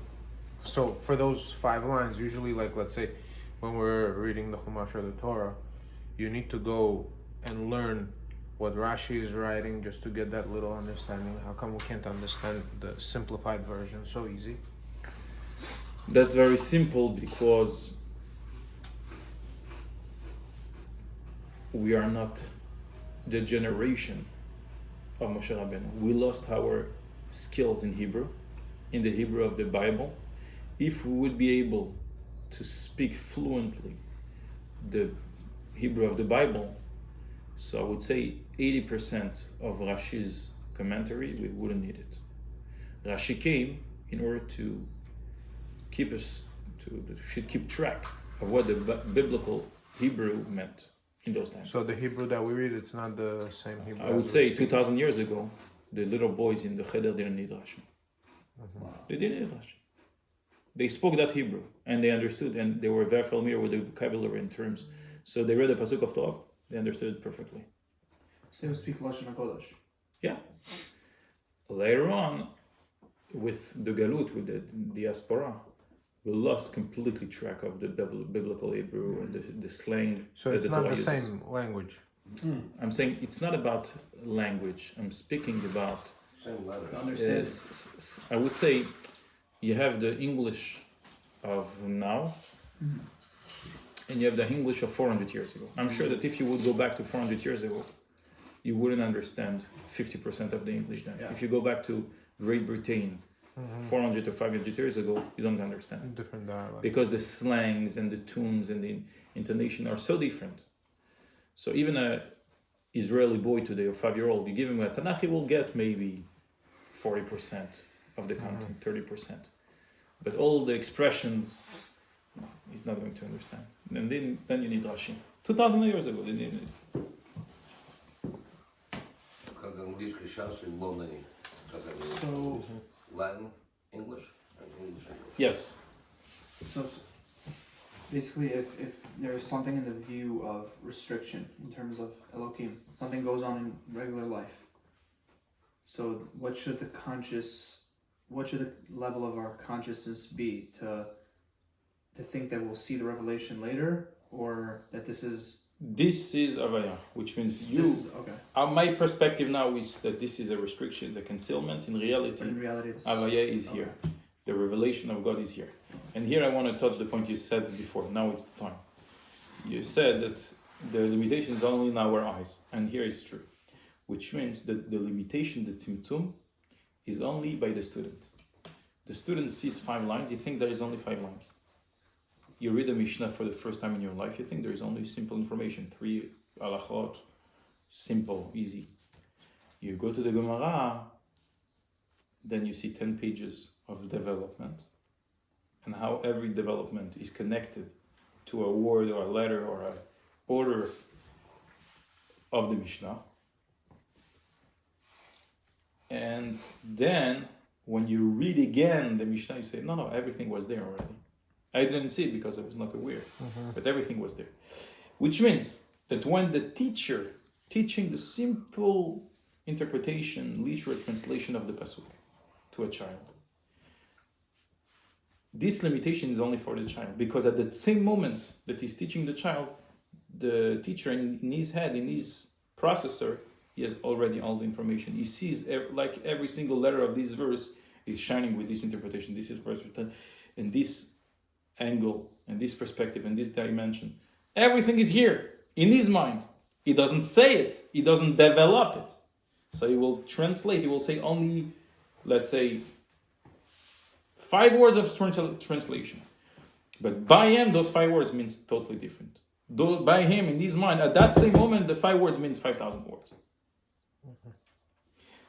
So for those 5 lines, usually, like let's say, when we're reading the Chumash or the Torah, you need to go and learn what Rashi is writing just to get that little understanding. How come we can't understand the simplified version so easy? That's very simple because we are not the generation of Moshe Rabbeinu. We lost our skills in Hebrew, in the Hebrew of the Bible. If we would be able to speak fluently the Hebrew of the Bible, so I would say 80% of Rashi's commentary, we wouldn't need it. Rashi came in order to keep track of what the biblical Hebrew meant in those times. So the Hebrew that we read, it's not the same Hebrew. I would say 2,000 years ago, the little boys in the cheder didn't need Rashi. They didn't need Rashi. They spoke that Hebrew and they understood, and they were very familiar with the vocabulary and terms. So they read the pasuk of Torah, they understood it perfectly. So you speak Lashon HaKodesh. Yeah. Later on, with the Galut, with the diaspora, we lost completely track of the biblical Hebrew and the slang. So it's not the same language. I'm saying it's not about language. I'm speaking about. Same letter. Understand? I would say you have the English of now, and you have the English of 400 years ago. I'm sure that if you would go back to 400 years ago, you wouldn't understand 50% of the English then. Yeah. If you go back to Great Britain, 400 or 500 years ago, you don't understand. Different dialect. Because the slangs and the tunes and the intonation are so different. So even a Israeli boy today, or 5-year-old, you give him a Tanakh, he will get maybe 40% of the content, 30%. But all the expressions, he's not going to understand. And then you need Rashi. 2,000 years ago, they didn't need it. Как английский сейчас и в Лондоне. So, Latin, English, and English. Yes. so basically, if there's something in the view of restriction in terms of Elohim, something goes on in regular life. So what should the level of our consciousness be to think that we'll see the revelation later, or that this is Avaya, which means okay. My perspective now is that this is a restriction, it's a concealment. In reality, It's Avaya is here. The revelation of God is here. And here I want to touch the point you said before. Now it's the time. You said that the limitation is only in our eyes. And here it's true. Which means that the limitation, the tzimtzum, is only by the student. The student sees 5 lines, you think there is only 5 lines. You read a Mishnah for the first time in your life, you think there is only simple information, 3 halachot, simple, easy. You go to the Gemara, then you see 10 pages of development, and how every development is connected to a word or a letter or a order of the Mishnah. And then when you read again the Mishnah, you say, no, everything was there already. I didn't see it because I was not aware, but everything was there. Which means that when the teacher teaching the simple interpretation, literal translation of the pasuk to a child, this limitation is only for the child, because at the same moment that he's teaching the child, the teacher in his head, in his processor, he has already all the information. He sees like every single letter of this verse is shining with this interpretation. This is in this angle and this perspective and this dimension. Everything is here in his mind. He doesn't say it. He doesn't develop it. So he will translate. He will say only, let's say, 5 words of translation. But by him, those 5 words means totally different. By him, in his mind, at that same moment, the 5 words means 5,000 words.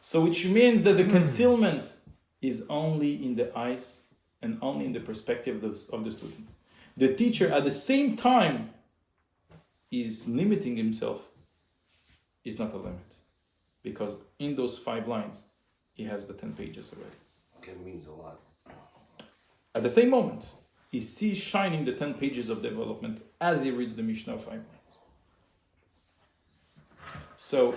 So which means that the concealment is only in the eyes and only in the perspective of the student. The teacher at the same time is limiting himself, is not a limit. Because in those 5 lines, he has the 10 pages already. It means a lot. At the same moment, he sees shining the 10 pages of development as he reads the Mishnah of 5 lines. So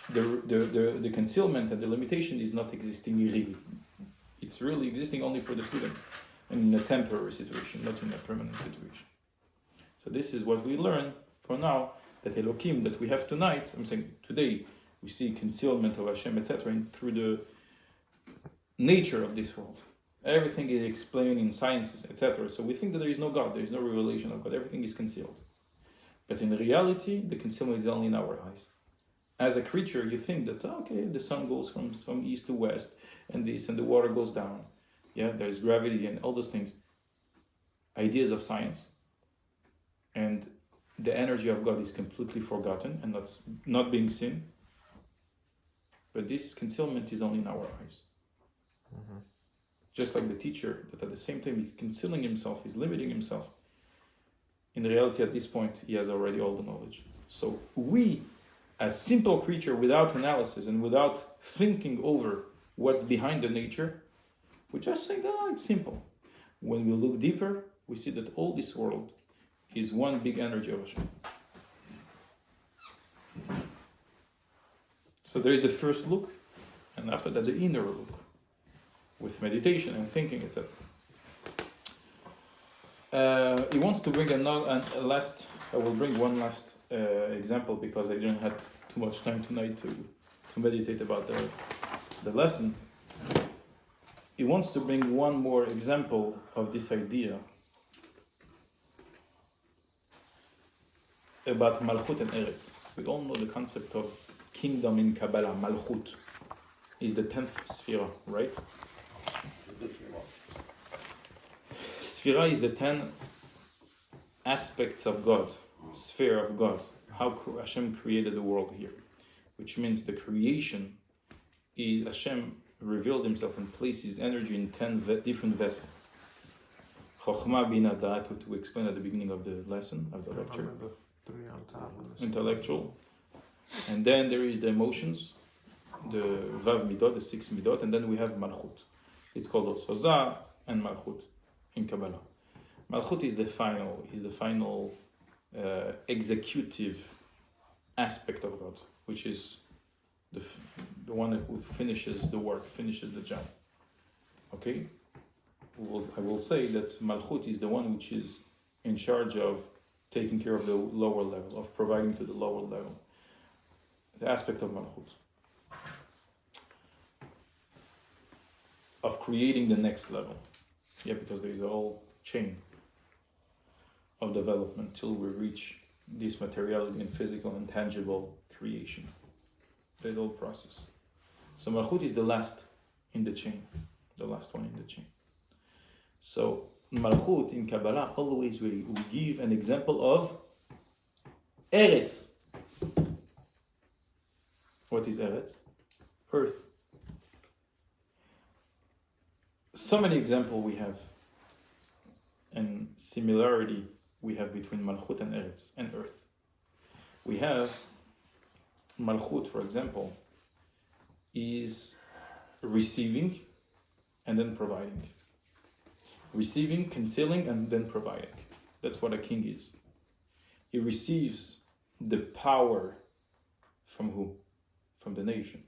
the concealment and the limitation is not existing really. It's really existing only for the student and in a temporary situation, not in a permanent situation. So this is what we learn for now, that Elohim that we have tonight, I'm saying today, we see concealment of Hashem, etc., through the nature of this world. Everything is explained in sciences, etc. So we think that there is no God, there is no revelation of God, everything is concealed. But in reality, the concealment is only in our eyes. As a creature, you think that, okay, the sun goes from east to west, and this, and the water goes down. Yeah, there's gravity and all those things. Ideas of science. And the energy of God is completely forgotten and that's not being seen. But this concealment is only in our eyes. Just like the teacher, that at the same time he's concealing himself, he's limiting himself. In reality, at this point, he has already all the knowledge. So we, as simple creature without analysis and without thinking over what's behind the nature, we just think, it's simple. When we look deeper, we see that all this world is one big energy of Hashem. So there is the first look, and after that the inner look, with meditation and thinking, etc. He wants to bring a last. I will bring one last example because I didn't have too much time tonight to meditate about the lesson. He wants to bring one more example of this idea about Malchut and Eretz. We all know the concept of kingdom in Kabbalah. Malchut is the 10th Sphira, right? Sphira is the 10 aspects of God, sphere of God, how Hashem created the world here. Which means the creation is Hashem revealed himself and placed his energy in 10 different vessels. Chokhmah, Bina, Da'at, to explain at the beginning of the lesson, of the lecture. The 3 on top. Intellectual. And then there is the emotions, the Vav Midot, the 6 Midot, and then we have Malchut. It's called also Zah and Malchut in Kabbalah. Malchut is the final executive aspect of God, which is the one who finishes the work, finishes the job. Okay? I will say that Malchut is the one which is in charge of taking care of the lower level, of providing to the lower level. The aspect of Malchut. Of creating the next level. Yeah, because there is a whole chain of development till we reach this materiality and physical and tangible creation. The whole process. So Malchut is the last in the chain. The last one in the chain. So Malchut in Kabbalah, always we give an example of Eretz. What is Eretz? Earth. So many examples we have, and similarity we have between Malchut and Eretz and earth. We have Malchut, for example, is receiving and then providing. Receiving, concealing, and then providing. That's what a king is. He receives the power from who? From the nation.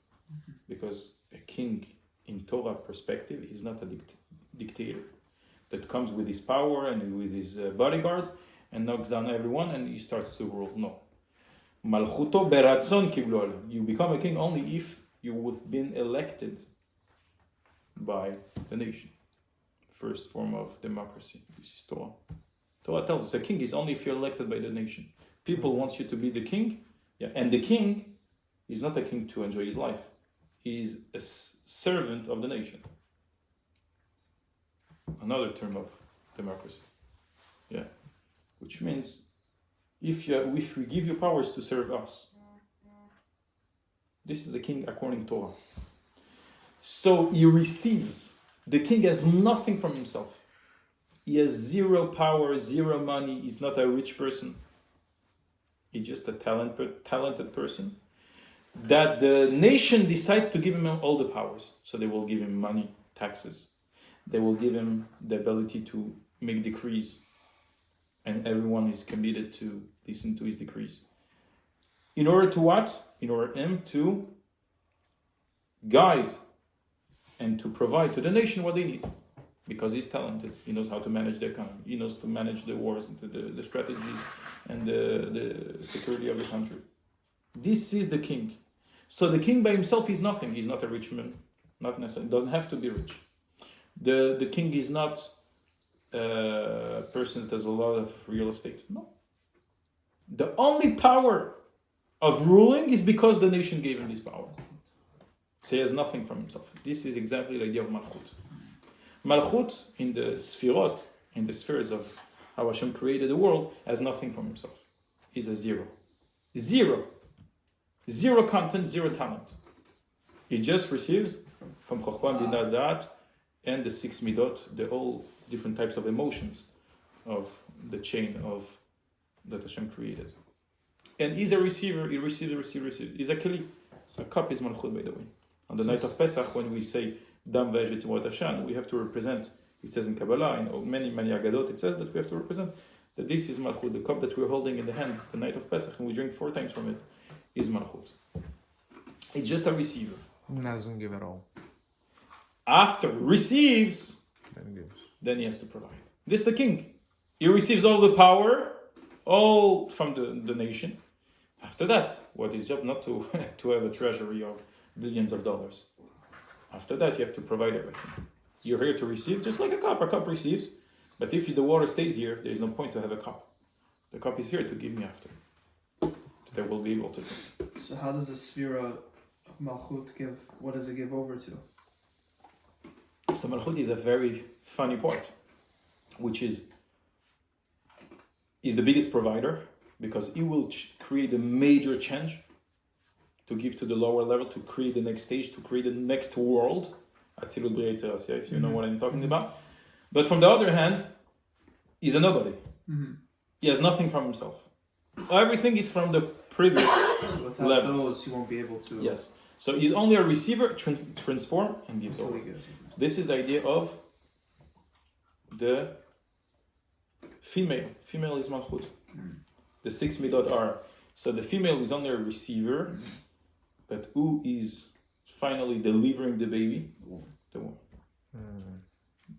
Because a king, in Torah perspective, is not a dictator that comes with his power and with his bodyguards and knocks down everyone and he starts to rule. No. Malchuto beratzon kiblu alem. You become a king only if you have been elected by the nation. First form of democracy. This is Torah. Torah tells us a king is only if you're elected by the nation. People want you to be the king, and the king is not a king to enjoy his life. He is a servant of the nation. Another term of democracy. Which means if we give you powers to serve us, this is the king according to Torah. So he receives. The king has nothing from himself. He has zero power, zero money. He's not a rich person. He's just a talented person. That the nation decides to give him all the powers. So they will give him money, taxes. They will give him the ability to make decrees. And everyone is committed to listen to his decrees. In order to what? In order him to guide and to provide to the nation what they need. Because he's talented. He knows how to manage the economy. He knows to manage the wars, the strategies, and the security of the country. This is the king. So the king by himself is nothing. He's not a rich man. Not necessarily. Doesn't have to be rich. The king is not a person that has a lot of real estate. No. The only power of ruling is because the nation gave him this power. So he has nothing from himself. This is exactly the idea of Malchut. Malchut in the Sfirot, in the spheres of how Hashem created the world, has nothing from himself. He's a zero. Zero. Zero content, zero talent. He just receives from Chokhmah, Binah, Da'at, and the 6 midot, the all different types of emotions of the chain of that Hashem created. And he's a receiver. He receives. He's a keli. A cup is Malchut, by the way. On the night of Pesach, when we say Dam ve'esh v'timot Hashan, we have to represent. It says in Kabbalah, in many Agadot, it says that we have to represent that this is Malchut, the cup that we're holding in the hand, the night of Pesach, and we drink 4 times from it, is Malchut. It's just a receiver. He doesn't give at all. After receives, Then gives. then he has to provide. This is the king. He receives all the power, all from the nation. After that, what is job not to have a treasury of billions of dollars. After that, you have to provide everything. You're here to receive, just like a cup. A cup receives, but if the water stays here, there is no point to have a cup. The cup is here to give me after. They will be able to drink. So how does the sphere of Malchut give, what does it give over to? So Malchut is a very funny part, which is the biggest provider, because he will create a major change to give to the lower level, to create the next stage, to create the next world. Atzilut Bria Yetzer Asiyah, if you know what I'm talking about. But from the other hand, he's a nobody. He has nothing from himself. Everything is from the previous Without levels. those, you won't be able to. Yes. So he's only a receiver, transform, and gives over. Totally good. This is the idea of the female. Female is Malchut. The 6 midot are. So the female is only a receiver, but who is finally delivering the baby? The woman.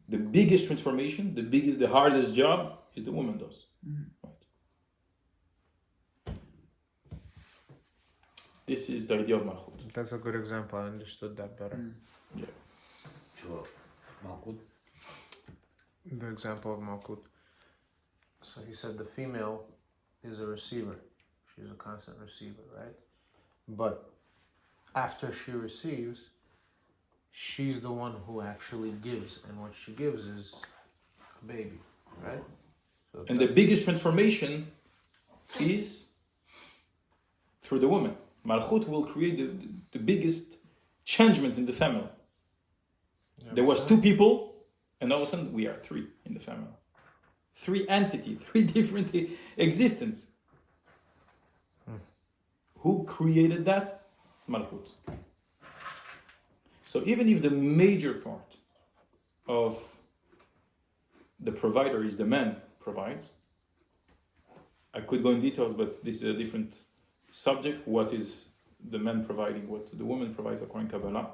The biggest transformation, the hardest job is the woman does. Right. This is the idea of Malchut. That's a good example. I understood that better. Yeah. Sure. Malchut. The example of Malkut. So he said the female is a receiver. She's a constant receiver, right? But after she receives, she's the one who actually gives. And what she gives is a baby, right? So And the biggest transformation is through the woman. Malchut will create the biggest changement in the family. There was 2 people, and all of a sudden we are 3 in the family. three entity, three different existence. Who created that? Malchut. So even if the major part of the provider is the man provides, I could go in details, but this is a different subject. What is the man providing? What the woman provides according to Kabbalah?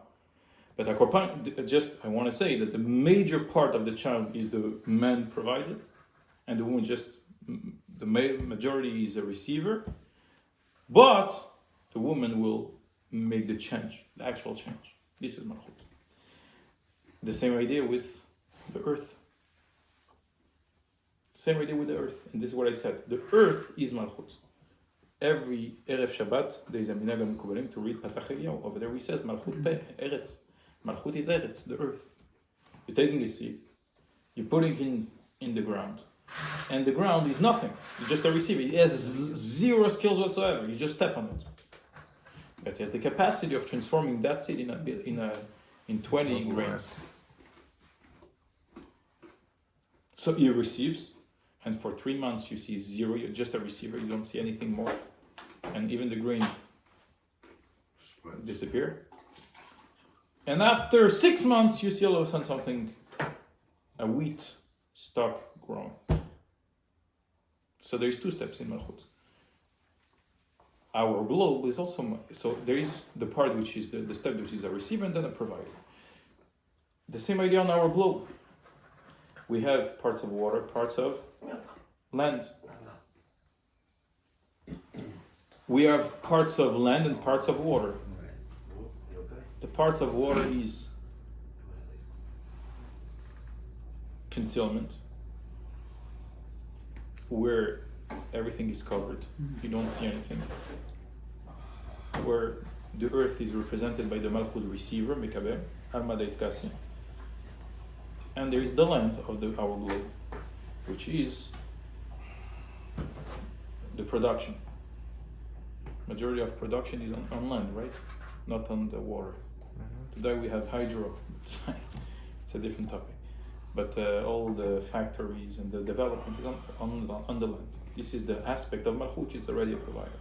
But I want to say that the major part of the child is the man provided, and the woman the majority is a receiver. But the woman will make the change, the actual change. This is Malchut. The same idea with the earth. Same idea with the earth. And this is what I said. The earth is Malchut. Every Erev Shabbat, there is a minhag al-Mekubalim to read Patach Eliyahu. Over there we said Malchut Eretz. Malchut is Eretz, the earth. You're taking a seed, you're putting it in the ground. And the ground is nothing. It's just a receiver. It has zero skills whatsoever. You just step on it. But it has the capacity of transforming that seed in 20 grains. So he receives, and for 3 months you see zero. You're just a receiver. You don't see anything more, and even the grain disappear. And after 6 months, you see all of a sudden a wheat stalk growing. So there is 2 steps in Malchut. Our globe is also, so there is the part which is the step which is a receiver and then a provider. The same idea on our globe. We have parts of water, parts of land. We have parts of land and parts of water. The parts of water is concealment, where everything is covered, you don't see anything. Where the earth is represented by the Malchut receiver, Mekaber, Almadeit Kasi. And there is the land of our globe, which is the production. Majority of production is on land, right? Not on the water. Today we have hydro. It's a different topic. But all the factories and the development is on the land. This is the aspect of Malchut, which is already a provider.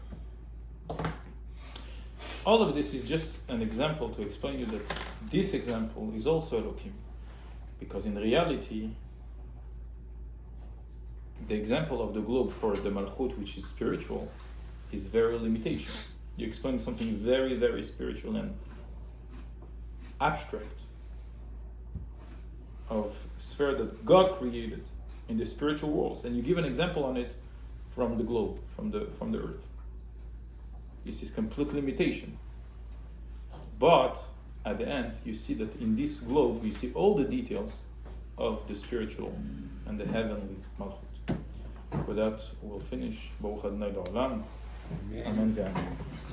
All of this is just an example to explain you that this example is also Elohim. Because in reality, the example of the globe for the Malchut, which is spiritual, is very limitation. You explain something very, very spiritual and abstract of sphere that God created in the spiritual worlds, and you give an example on it from the globe, from the earth. This is complete limitation. But at the end, you see that in this globe, you see all the details of the spiritual and the heavenly Malchut. With that, we'll finish. Baruch Adonai L'Olam. Amen.